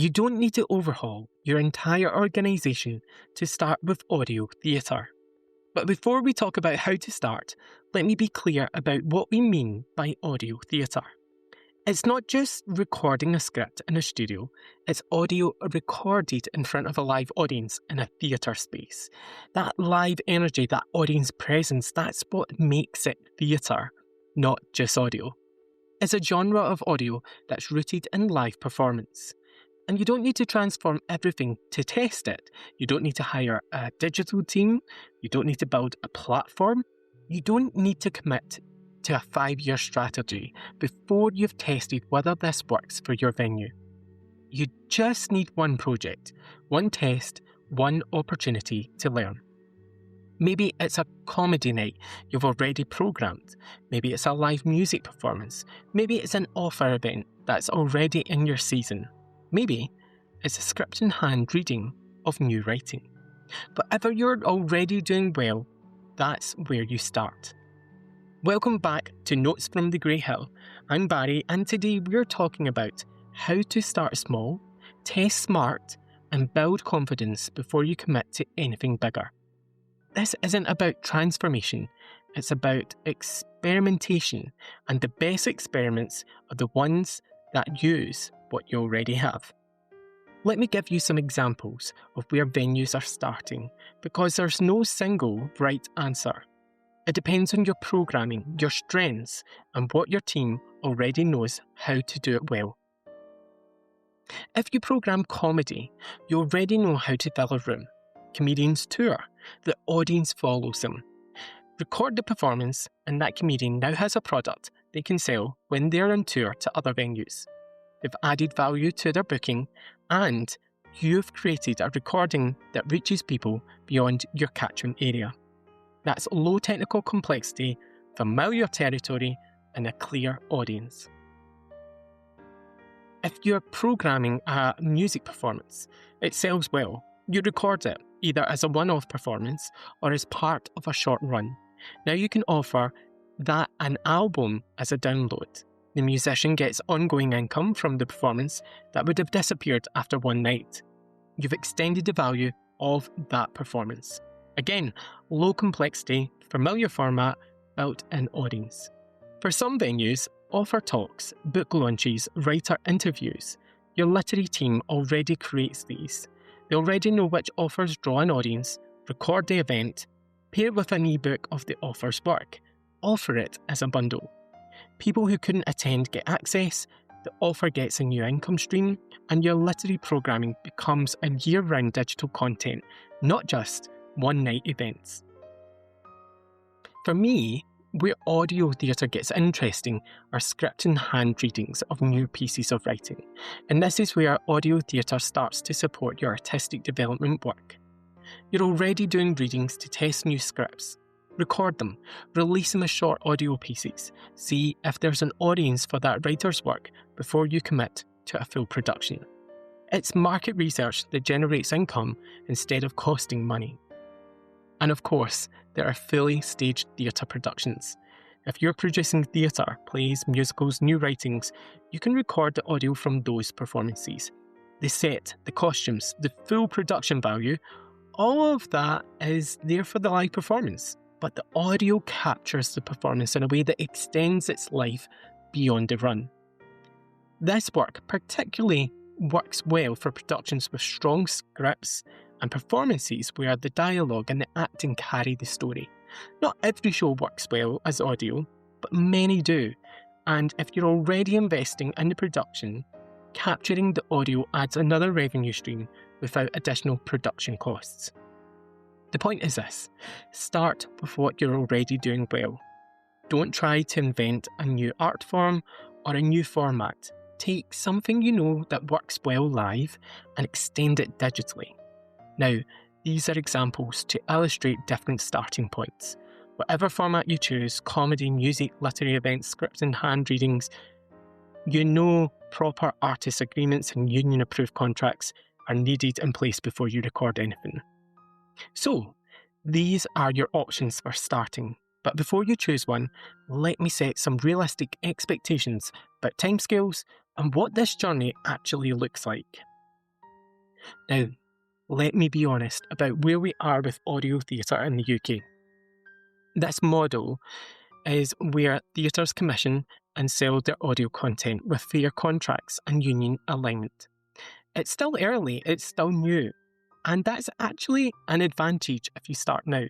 You don't need to overhaul your entire organisation to start with audio theatre. But before we talk about how to start, let me be clear about what we mean by audio theatre. It's not just recording a script in a studio, it's audio recorded in front of a live audience in a theatre space. That live energy, that audience presence, that's what makes it theatre, not just audio. It's a genre of audio that's rooted in live performance. And you don't need to transform everything to test it. You don't need to hire a digital team. You don't need to build a platform. You don't need to commit to a 5-year strategy before you've tested whether this works for your venue. You just need one project, one test, one opportunity to learn. Maybe it's a comedy night you've already programmed. Maybe it's a live music performance. Maybe it's an offer event that's already in your season. Maybe it's a script in hand reading of new writing. Whatever you're already doing well, that's where you start. Welcome back to Notes from the Grey Hill. I'm Barry, and today we're talking about how to start small, test smart, and build confidence before you commit to anything bigger. This isn't about transformation, it's about experimentation, and the best experiments are the ones that use what you already have. Let me give you some examples of where venues are starting, because there's no single right answer. It depends on your programming, your strengths, and what your team already knows how to do it well. If you program comedy, you already know how to fill a room. Comedians tour, the audience follows them. Record the performance, and that comedian now has a product they can sell when they're on tour to other venues. They've added value to their booking, and you've created a recording that reaches people beyond your catchment area. That's low technical complexity, familiar territory, and a clear audience. If you're programming a music performance, it sells well. You record it, either as a one-off performance or as part of a short run. Now you can offer that an album as a download. The musician gets ongoing income from the performance that would have disappeared after one night. You've extended the value of that performance. Again, low complexity, familiar format, built-in audience. For some venues, offer talks, book launches, writer interviews. Your literary team already creates these. They already know which offers draw an audience, record the event, pair it with an ebook of the offer's work, offer it as a bundle. People who couldn't attend get access, the offer gets a new income stream, and your literary programming becomes a year-round digital content, not just one-night events. For me, where audio theatre gets interesting are script in hand readings of new pieces of writing, and this is where audio theatre starts to support your artistic development work. You're already doing readings to test new scripts. Record them, release them as short audio pieces, see if there's an audience for that writer's work before you commit to a full production. It's market research that generates income instead of costing money. And of course, there are fully staged theatre productions. If you're producing theatre, plays, musicals, new writings, you can record the audio from those performances. The set, the costumes, the full production value, all of that is there for the live performance. But the audio captures the performance in a way that extends its life beyond the run. This work particularly works well for productions with strong scripts and performances where the dialogue and the acting carry the story. Not every show works well as audio, but many do. And if you're already investing in the production, capturing the audio adds another revenue stream without additional production costs. The point is this: start with what you're already doing well. Don't try to invent a new art form or a new format. Take something you know that works well live and extend it digitally. Now, these are examples to illustrate different starting points. Whatever format you choose, comedy, music, literary events, scripts and hand readings, you know proper artist agreements and union-approved contracts are needed in place before you record anything. So, these are your options for starting. But before you choose one, let me set some realistic expectations about timescales and what this journey actually looks like. Now, let me be honest about where we are with audio theatre in the UK. This model is where theatres commission and sell their audio content with fair contracts and union alignment. It's still early, it's still new, and that's actually an advantage if you start now.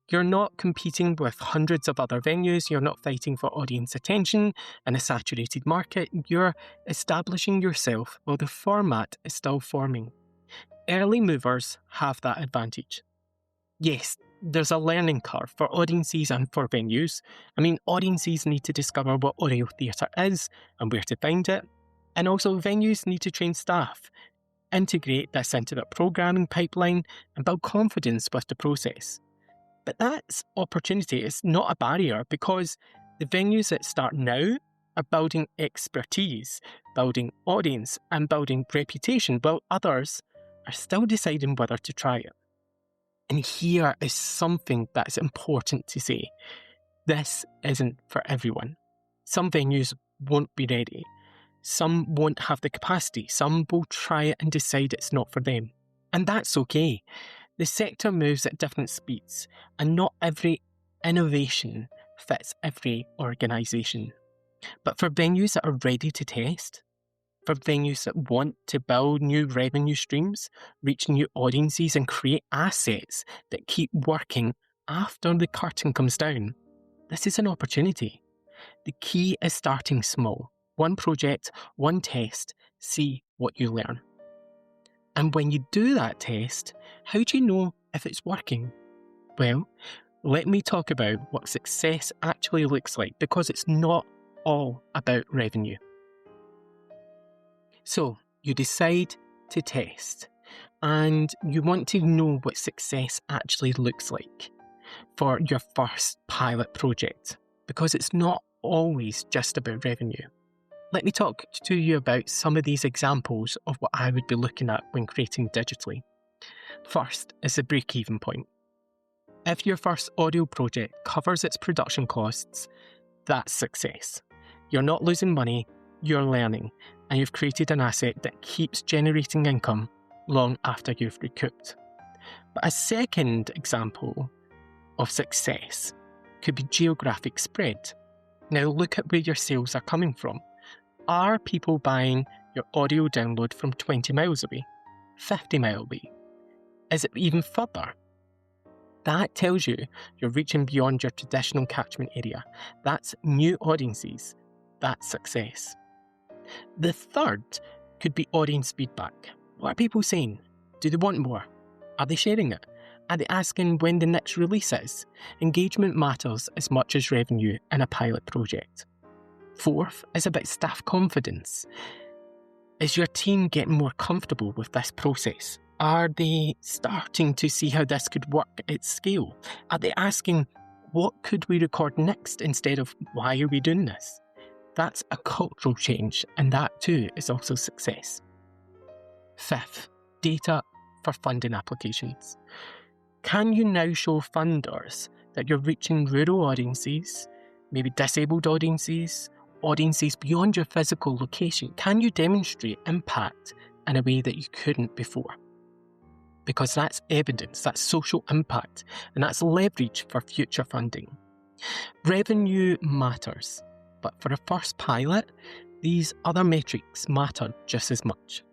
You're not competing with hundreds of other venues, you're not fighting for audience attention in a saturated market, you're establishing yourself while the format is still forming. Early movers have that advantage. Yes, there's a learning curve for audiences and for venues. Audiences need to discover what audio theatre is and where to find it. And also venues need to train staff, integrate this into their programming pipeline and build confidence with the process. But that's opportunity, it's not a barrier, because the venues that start now are building expertise, building audience and building reputation, while others are still deciding whether to try it. And here is something that's important to say. This isn't for everyone. Some venues won't be ready. Some won't have the capacity. Some will try it and decide it's not for them. And that's okay. The sector moves at different speeds, and not every innovation fits every organisation. But for venues that are ready to test, for venues that want to build new revenue streams, reach new audiences and create assets that keep working after the curtain comes down, this is an opportunity. The key is starting small. One project, one test, see what you learn. And when you do that test, how do you know if it's working? Well, let me talk about what success actually looks like, because it's not all about revenue. So, you decide to test, and you want to know what success actually looks like for your first pilot project, because it's not always just about revenue. Let me talk to you about some of these examples of what I would be looking at when creating digitally. First is the break-even point. If your first audio project covers its production costs, that's success. You're not losing money, you're learning, and you've created an asset that keeps generating income long after you've recouped. But a second example of success could be geographic spread. Now look at where your sales are coming from. Are people buying your audio download from 20 miles away, 50 miles away? Is it even further? That tells you you're reaching beyond your traditional catchment area. That's new audiences. That's success. The third could be audience feedback. What are people saying? Do they want more? Are they sharing it? Are they asking when the next release is? Engagement matters as much as revenue in a pilot project. Fourth is about staff confidence. Is your team getting more comfortable with this process? Are they starting to see how this could work at scale? Are they asking, what could we record next, instead of, why are we doing this? That's a cultural change, and that too is also success. Fifth, data for funding applications. Can you now show funders that you're reaching rural audiences, maybe disabled audiences, audiences beyond your physical location? Can you demonstrate impact in a way that you couldn't before? Because that's evidence, that's social impact, and that's leverage for future funding. Revenue matters, but for a first pilot, these other metrics matter just as much.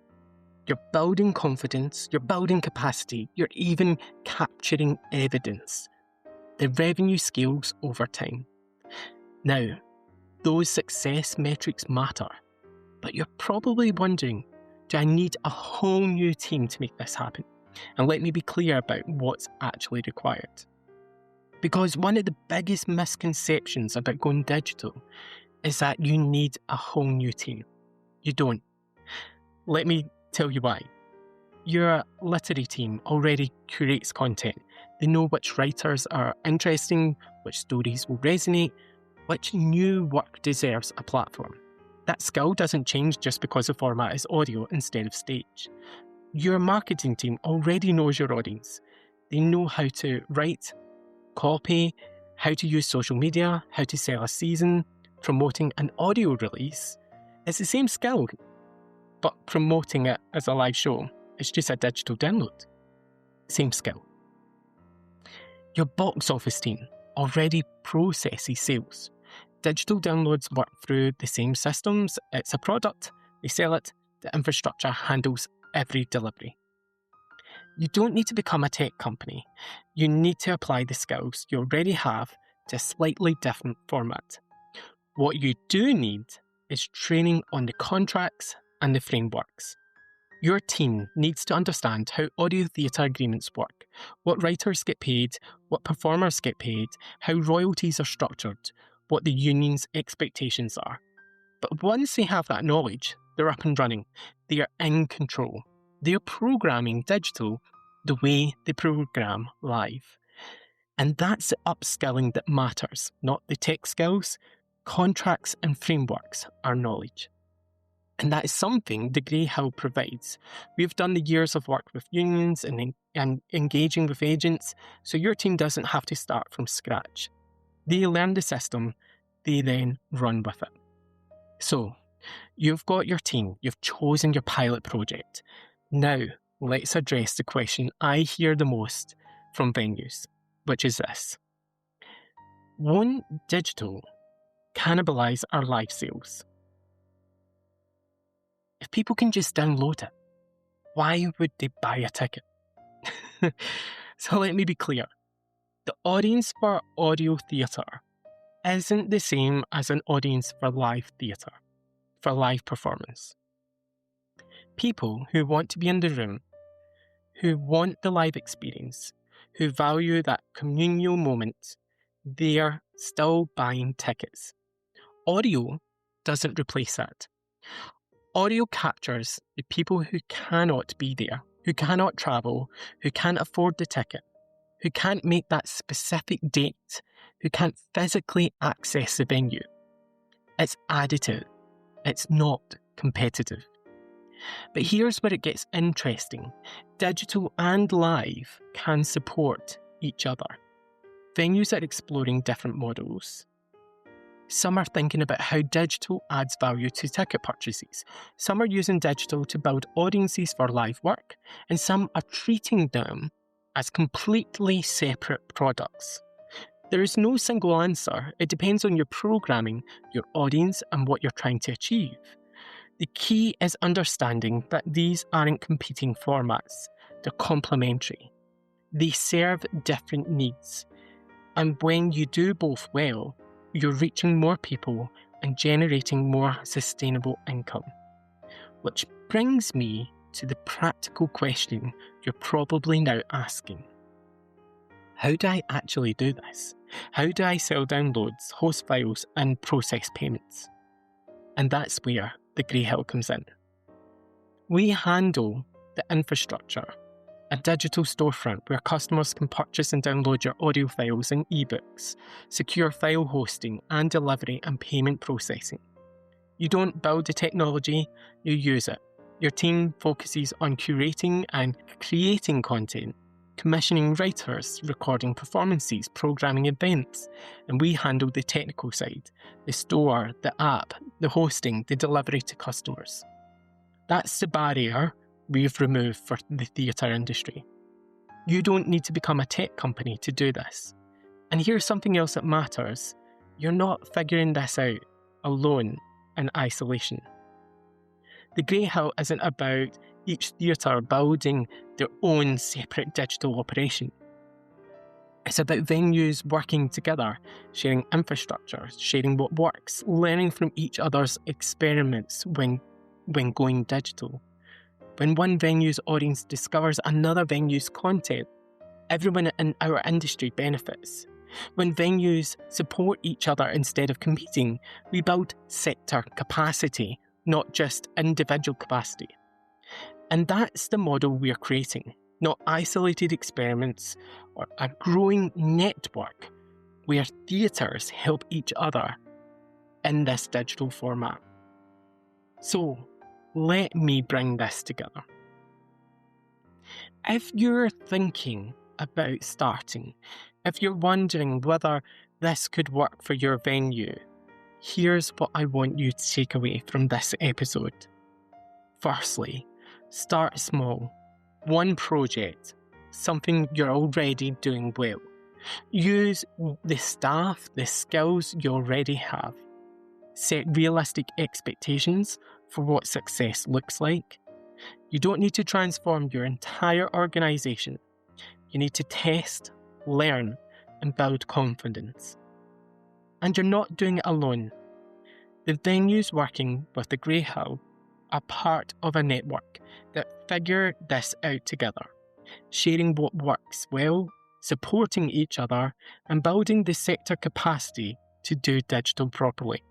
You're building confidence, you're building capacity, you're even capturing evidence. The revenue scales over time. Now, those success metrics matter, but you're probably wondering, do I need a whole new team to make this happen? And let me be clear about what's actually required. Because one of the biggest misconceptions about going digital is that you need a whole new team. You don't. Let me tell you why. Your literary team already curates content. They know which writers are interesting, which stories will resonate, which new work deserves a platform. That skill doesn't change just because the format is audio instead of stage. Your marketing team already knows your audience. They know how to write, copy, how to use social media, how to sell a season. Promoting an audio release is the same skill, but promoting it as a live show. It's just a digital download. Same skill. Your box office team already processes sales. Digital downloads work through the same systems. It's a product, they sell it, the infrastructure handles every delivery. You don't need to become a tech company. You need to apply the skills you already have to a slightly different format. What you do need is training on the contracts and the frameworks. Your team needs to understand how audio theatre agreements work, what writers get paid, what performers get paid, how royalties are structured, what the union's expectations are. But once they have that knowledge, they're up and running. They are in control. They are programming digital the way they program live. And that's the upskilling that matters, not the tech skills. Contracts and frameworks are knowledge. And that is something the Grey Hill provides. We've done the years of work with unions and engaging with agents, so your team doesn't have to start from scratch. They learn the system, they then run with it. So, you've got your team, you've chosen your pilot project. Now, let's address the question I hear the most from venues, which is this. Won't digital cannibalise our live sales? If people can just download it, why would they buy a ticket? So let me be clear. The audience for audio theatre isn't the same as an audience for live theatre, for live performance. People who want to be in the room, who want the live experience, who value that communal moment, they're still buying tickets. Audio doesn't replace that. Audio captures the people who cannot be there, who cannot travel, who can't afford the ticket, who can't make that specific date, who can't physically access the venue. It's additive. It's not competitive. But here's where it gets interesting. Digital and live can support each other. Venues are exploring different models. Some are thinking about how digital adds value to ticket purchases. Some are using digital to build audiences for live work, and some are treating them as completely separate products. There is no single answer. It depends on your programming, your audience, and what you're trying to achieve. The key is understanding that these aren't competing formats. They're complementary. They serve different needs. And when you do both well, you're reaching more people and generating more sustainable income. Which brings me to the practical question you're probably now asking. How do I actually do this? How do I sell downloads, host files, and process payments? And that's where the Grey Hill comes in. We handle the infrastructure, a digital storefront where customers can purchase and download your audio files and ebooks, secure file hosting and delivery and payment processing. You don't build the technology, you use it. Your team focuses on curating and creating content, commissioning writers, recording performances, programming events, and we handle the technical side, the store, the app, the hosting, the delivery to customers. That's the barrier we've removed for the theatre industry. You don't need to become a tech company to do this. And here's something else that matters. You're not figuring this out alone in isolation. The Grey Hill isn't about each theatre building their own separate digital operation. It's about venues working together, sharing infrastructure, sharing what works, learning from each other's experiments when going digital. When one venue's audience discovers another venue's content, everyone in our industry benefits. When venues support each other instead of competing, we build sector capacity, not just individual capacity. And that's the model we're creating, not isolated experiments or a growing network where theatres help each other in this digital format. So, let me bring this together. If you're thinking about starting, if you're wondering whether this could work for your venue, here's what I want you to take away from this episode. Firstly, start small. one project, something you're already doing well. Use the staff, the skills you already have. Set realistic expectations for what success looks like. You don't need to transform your entire organisation. You need to test, learn, and build confidence. And you're not doing it alone. The venues working with the Grey Hill are part of a network that figure this out together, sharing what works well, supporting each other, and building the sector capacity to do digital properly.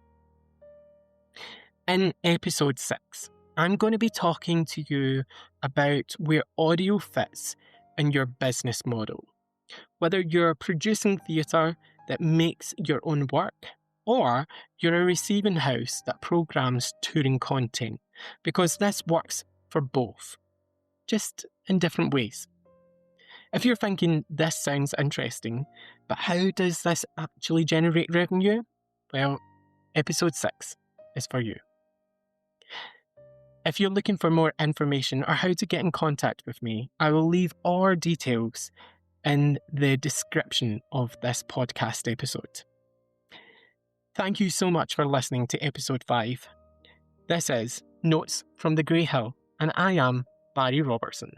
In episode 6, I'm going to be talking to you about where audio fits in your business model. Whether you're producing theatre that makes your own work, or you're a receiving house that programs touring content, because this works for both, just in different ways. If you're thinking, this sounds interesting, but how does this actually generate revenue? Well, episode 6 is for you. If you're looking for more information or how to get in contact with me, I will leave all details in the description of this podcast episode. Thank you so much for listening to episode 5. This is Notes from the Grey Hill, and I am Barry Robertson.